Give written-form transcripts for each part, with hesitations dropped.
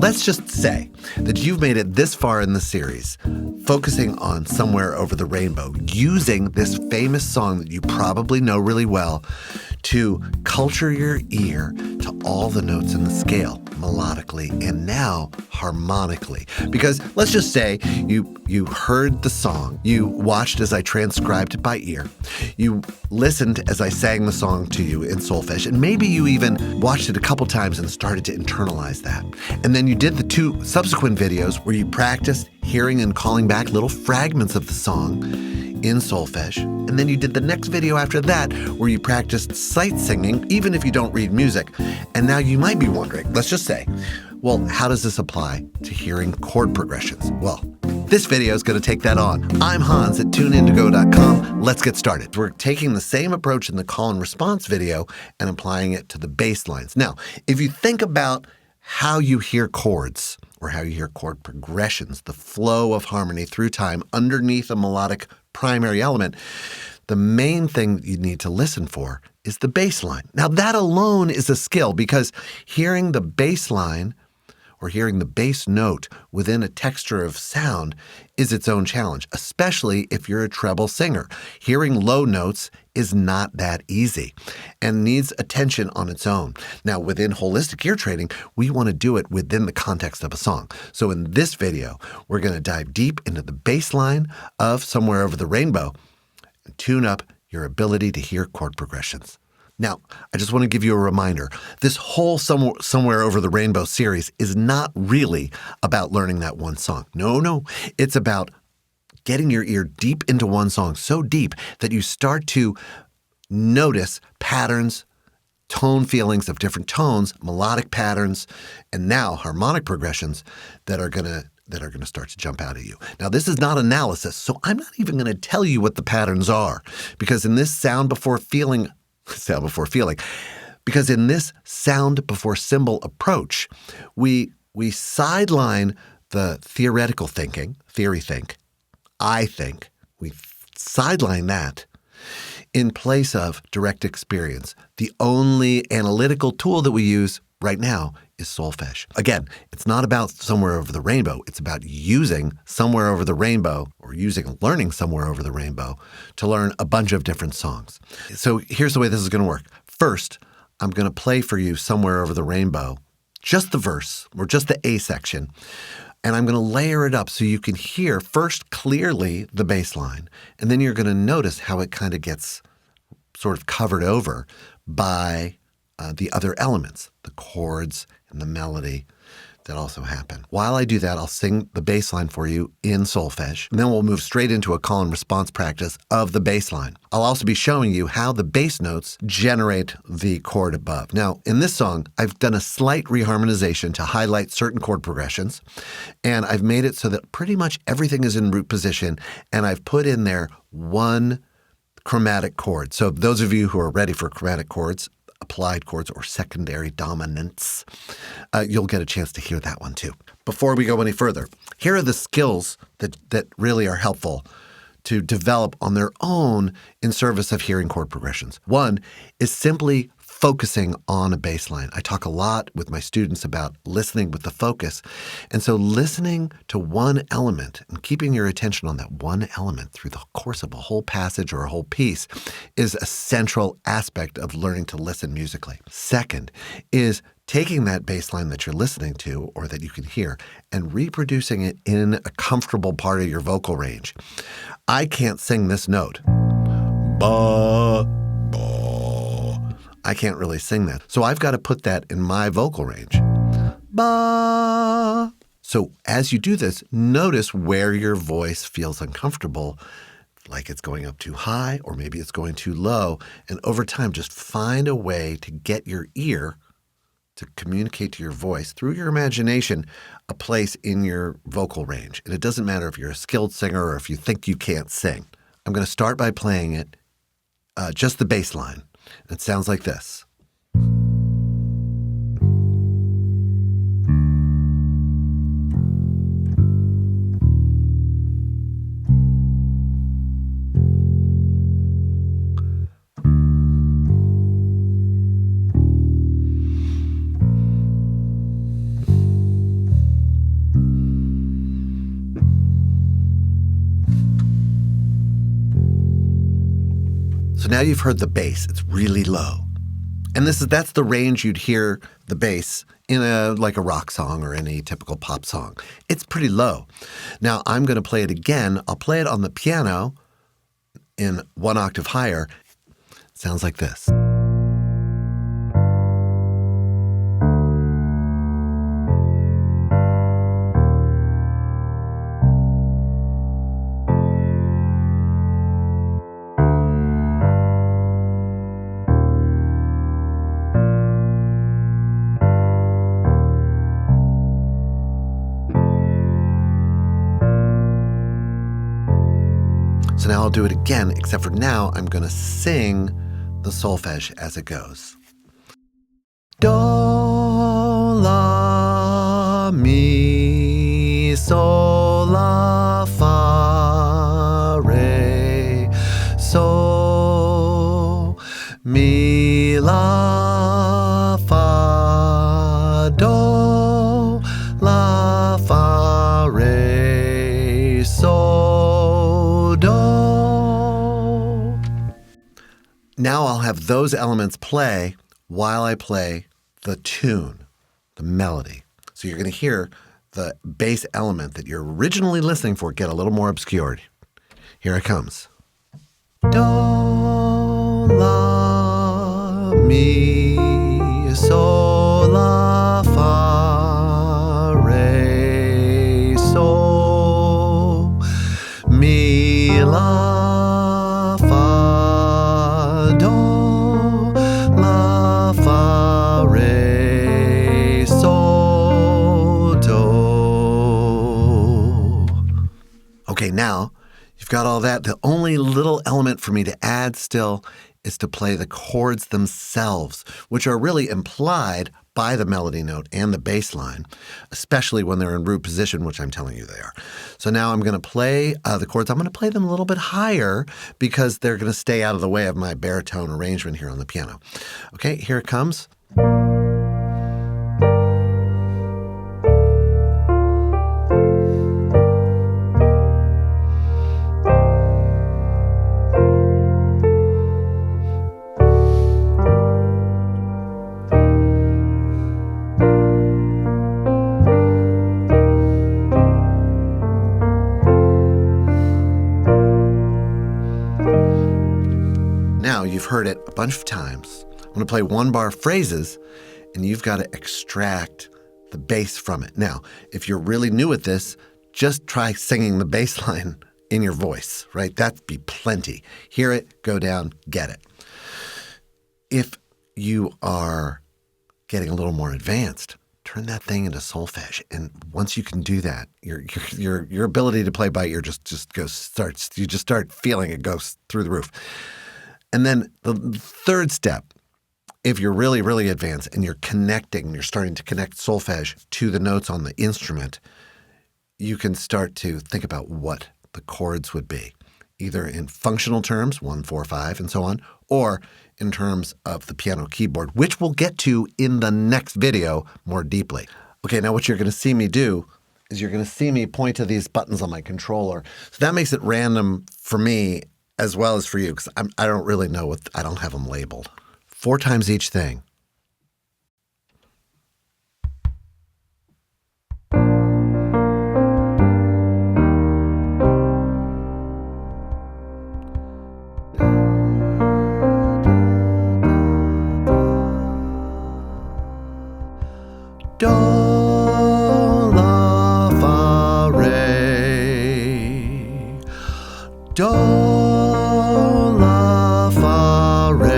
let's just say that you've made it this far in the series, focusing on Somewhere Over the Rainbow, using this famous song that you probably know really well to culture your ear to all the notes in the scale, melodically and now harmonically. Because let's just say you heard the song, you watched as I transcribed it by ear, you listened as I sang the song to you in solfege, and maybe you even watched it a couple times and started to internalize that. And then you did the 2 subsequent videos where you practiced hearing and calling back little fragments of the song in solfege. And then you did the next video after that where you practiced sight singing, even if you don't read music. And now you might be wondering, let's just say, well, how does this apply to hearing chord progressions? Well, this video is going to take that on. I'm Hans at tuneindigo.com. Let's get started. We're taking the same approach in the call and response video and applying it to the bass lines. Now, if you think about how you hear chords or how you hear chord progressions, the flow of harmony through time underneath a melodic primary element, the main thing that you need to listen for is the bass line. Now, that alone is a skill because hearing the bass line or hearing the bass note within a texture of sound is its own challenge, especially if you're a treble singer. Hearing low notes is not that easy and needs attention on its own. Now, within holistic ear training, we want to do it within the context of a song. So in this video, we're going to dive deep into the bass line of Somewhere Over the Rainbow and tune up your ability to hear chord progressions. Now, I just want to give you a reminder. This whole Somewhere Over the Rainbow series is not really about learning that one song. No. It's about getting your ear deep into one song, so deep that you start to notice patterns, tone feelings of different tones, melodic patterns, and now harmonic progressions that are going to start to jump out at you. Now, this is not analysis, so I'm not even going to tell you what the patterns are, because in this sound before symbol approach, we sideline the theoretical thinking, theory think, I think. We sideline that in place of direct experience. The only analytical tool that we use right now is solfege. Again, it's not about Somewhere Over the Rainbow. It's about using Somewhere Over the Rainbow or learning Somewhere Over the Rainbow to learn a bunch of different songs. So here's the way this is going to work. First, I'm going to play for you Somewhere Over the Rainbow, just the verse or just the A section. And I'm going to layer it up so you can hear first clearly the bass line. And then you're going to notice how it kind of gets sort of covered over by the other elements, the chords and the melody that also happen. While I do that, I'll sing the bass line for you in solfege, and then we'll move straight into a call and response practice of the bass line. I'll also be showing you how the bass notes generate the chord above. Now, in this song, I've done a slight reharmonization to highlight certain chord progressions, and I've made it so that pretty much everything is in root position, and I've put in there one chromatic chord. So those of you who are ready for chromatic chords, applied chords, or secondary dominants, you'll get a chance to hear that one too. Before we go any further, here are the skills that really are helpful to develop on their own in service of hearing chord progressions. One is simply focusing on a bass line. I talk a lot with my students about listening with the focus. And so listening to one element and keeping your attention on that one element through the course of a whole passage or a whole piece is a central aspect of learning to listen musically. Second is taking that bass line that you're listening to or that you can hear and reproducing it in a comfortable part of your vocal range. I can't sing this note. Ba, ba. I can't really sing that. So I've got to put that in my vocal range. Ba. So as you do this, notice where your voice feels uncomfortable, like it's going up too high or maybe it's going too low. And over time, just find a way to get your ear to communicate to your voice through your imagination a place in your vocal range. And it doesn't matter if you're a skilled singer or if you think you can't sing. I'm going to start by playing it, just the bass line. It sounds like this. So now you've heard the bass. It's really low. And that's the range you'd hear the bass in like a rock song or any typical pop song. It's pretty low. Now I'm going to play it again. I'll play it on the piano in 1 octave higher. It sounds like this. So now I'll do it again, except for now I'm going to sing the solfege as it goes. Do, la, mi, sol, la, fa, re, so, mi, la, fa, do, la, fa, re, so, do. Now I'll have those elements play while I play the tune, the melody. So you're going to hear the bass element that you're originally listening for get a little more obscured. Here it comes. Do, la, mi, sol, la, fa, re, so, mi, la, fa, do, la, fa, re, so, do. Okay, now you've got all that. The only little element for me to add still is to play the chords themselves, which are really implied by the melody note and the bass line, especially when they're in root position, which I'm telling you they are. So now I'm going to play the chords. I'm going to play them a little bit higher because they're going to stay out of the way of my baritone arrangement here on the piano. Okay, here it comes. Now you've heard it a bunch of times. I'm going to play 1-bar phrases, and you've got to extract the bass from it. Now, if you're really new at this, just try singing the bass line in your voice, right? That'd be plenty. Hear it, go down, get it. If you are getting a little more advanced, turn that thing into solfege. And once you can do that, your ability to play by ear just starts. You just start feeling it goes through the roof. And then the third step, if you're really, really advanced and you're starting to connect solfege to the notes on the instrument, you can start to think about what the chords would be, either in functional terms, 1, 4, 5, and so on, or in terms of the piano keyboard, which we'll get to in the next video more deeply. Okay, now what you're going to see me do is you're going to see me point to these buttons on my controller. So that makes it random for me as well as for you, because I don't really know I don't have them labeled. 4 times each thing. Do, la, fa, re. Do, la, fa, re.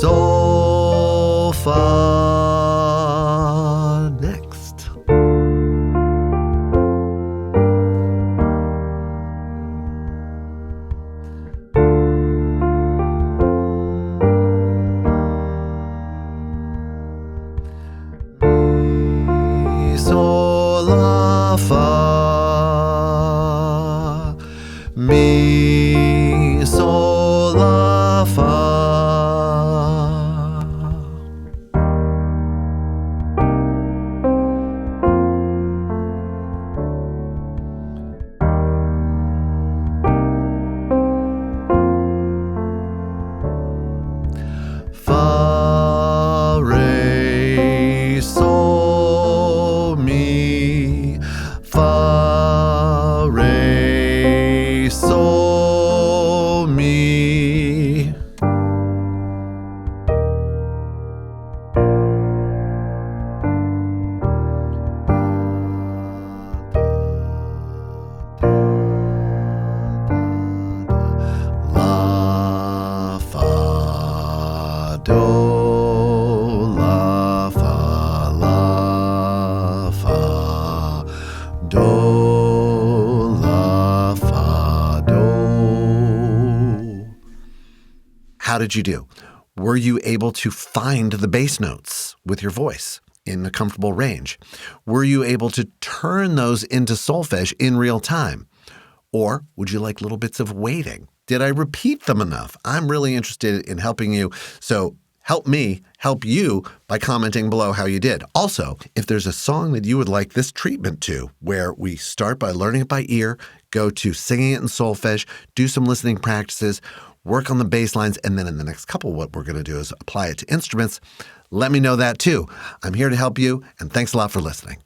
sol, fa. Next. Mi, sol, la, fa. Mi, sol, la, fa. Fa, re, sol, mi. Fa, re, sol, mi. La, fa, do, la, fa, do, la, fa, do. How did you do? Were you able to find the bass notes with your voice in a comfortable range? Were you able to turn those into solfege in real time? Or would you like little bits of waiting? Did I repeat them enough? I'm really interested in helping you. So help me help you by commenting below how you did. Also, if there's a song that you would like this treatment to, where we start by learning it by ear, go to singing it in solfege, do some listening practices, work on the bass lines, and then in the next couple, what we're going to do is apply it to instruments. Let me know that too. I'm here to help you, and thanks a lot for listening.